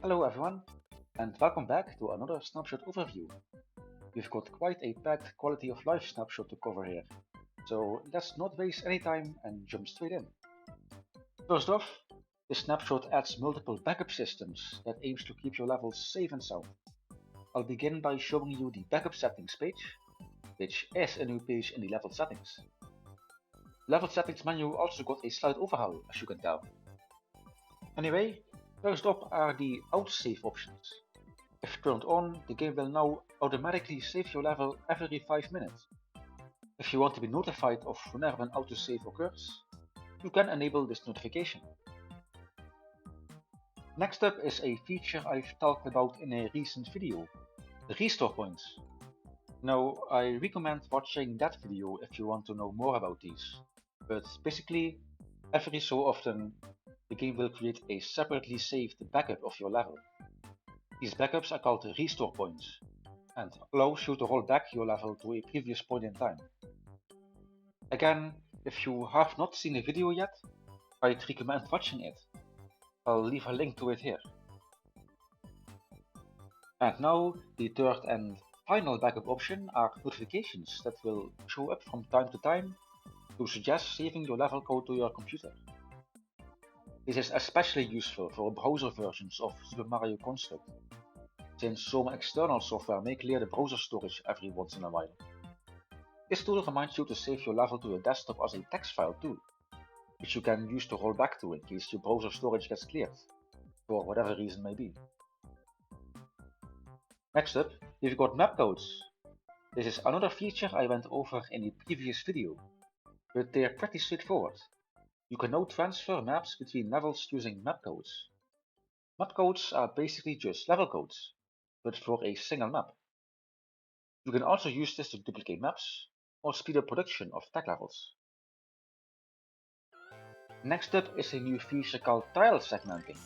Hello everyone, and welcome back to another snapshot overview. We've got quite a packed quality of life snapshot to cover here, so let's not waste any time and jump straight in. First off, this snapshot adds multiple backup systems that aims to keep your levels safe and sound. I'll begin by showing you the backup settings page, which is a new page in the level settings. The level settings menu also got a slight overhaul, as you can tell. Anyway, first up are the autosave options. If turned on, the game will now automatically save your level every 5 minutes. If you want to be notified of whenever an autosave occurs, you can enable this notification. Next up is a feature I've talked about in a recent video, the restore points. Now, I recommend watching that video if you want to know more about these, but basically, every so often, the game will create a separately saved backup of your level. These backups are called restore points, and allows you to roll back your level to a previous point in time. Again, if you have not seen the video yet, I'd recommend watching it. I'll leave a link to it here. And now, the third and final backup option are notifications that will show up from time to time to suggest saving your level code to your computer. This is especially useful for browser versions of Super Mario Construct, since some external software may clear the browser storage every once in a while. This tool reminds you to save your level to your desktop as a text file too, which you can use to roll back to in case your browser storage gets cleared, for whatever reason may be. Next up, we've got map codes. This is another feature I went over in the previous video, but they're pretty straightforward. You can now transfer maps between levels using map codes. Map codes are basically just level codes, but for a single map. You can also use this to duplicate maps, or speed up production of tag levels. Next up is a new feature called tile segmenting.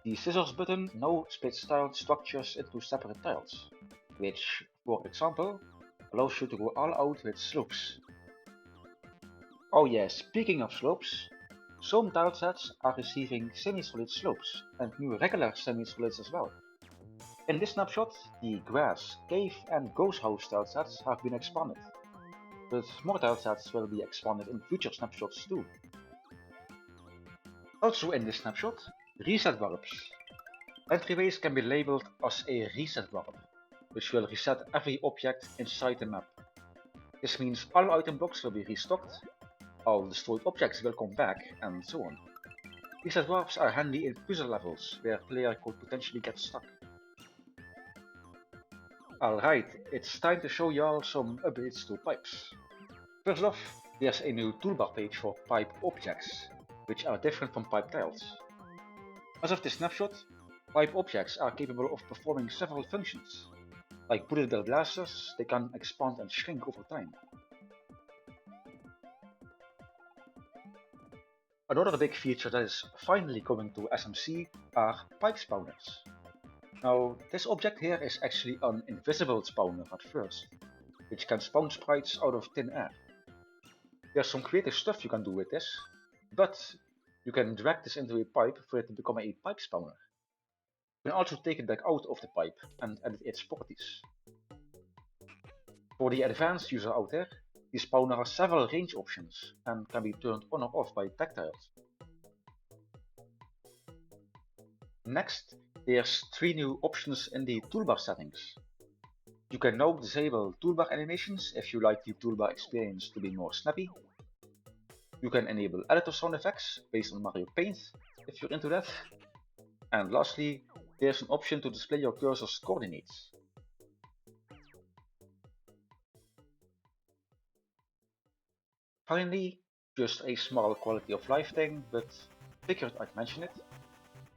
The scissors button now splits tile structures into separate tiles, which, for example, allows you to go all out with slopes. Oh yeah, speaking of slopes, some tilesets are receiving semi-solid slopes and new regular semi-solids as well. In this snapshot, the grass, cave and ghost house tilesets have been expanded, but more tilesets will be expanded in future snapshots too. Also in this snapshot, reset warps. Entryways can be labeled as a reset warp, which will reset every object inside the map. This means all item blocks will be restocked, all destroyed objects will come back, and so on. Reset warps are handy in puzzle levels where player could potentially get stuck. Alright, it's time to show y'all some updates to pipes. First off, there's a new toolbar page for pipe objects, which are different from pipe tiles. As of this snapshot, pipe objects are capable of performing several functions. Like bullet bill blasters, they can expand and shrink over time. Another big feature that is finally coming to SMC are pipe spawners. Now, this object here is actually an invisible spawner at first, which can spawn sprites out of thin air. There's some creative stuff you can do with this, but you can drag this into a pipe for it to become a pipe spawner. You can also take it back out of the pipe and edit its properties. For the advanced user out there, the spawner has several range options and can be turned on or off by tactiles. Next, there's 3 new options in the toolbar settings. You can now disable toolbar animations if you like the toolbar experience to be more snappy. You can enable editor sound effects based on Mario Paint if you're into that. And lastly, there's an option to display your cursor's coordinates. Finally, just a small quality of life thing, but figured I'd mention it.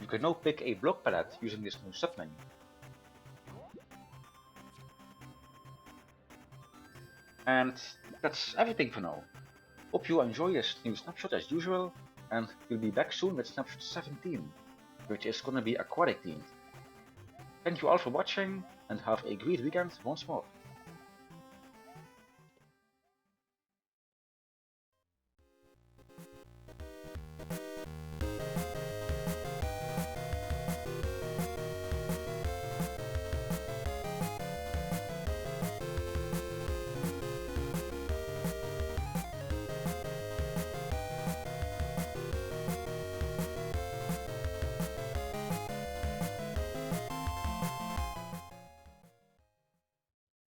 You can now pick a block palette using this new submenu. And that's everything for now. Hope you enjoy this new snapshot as usual, and we'll be back soon with snapshot 17, which is gonna be aquatic themed. Thank you all for watching, and have a great weekend once more.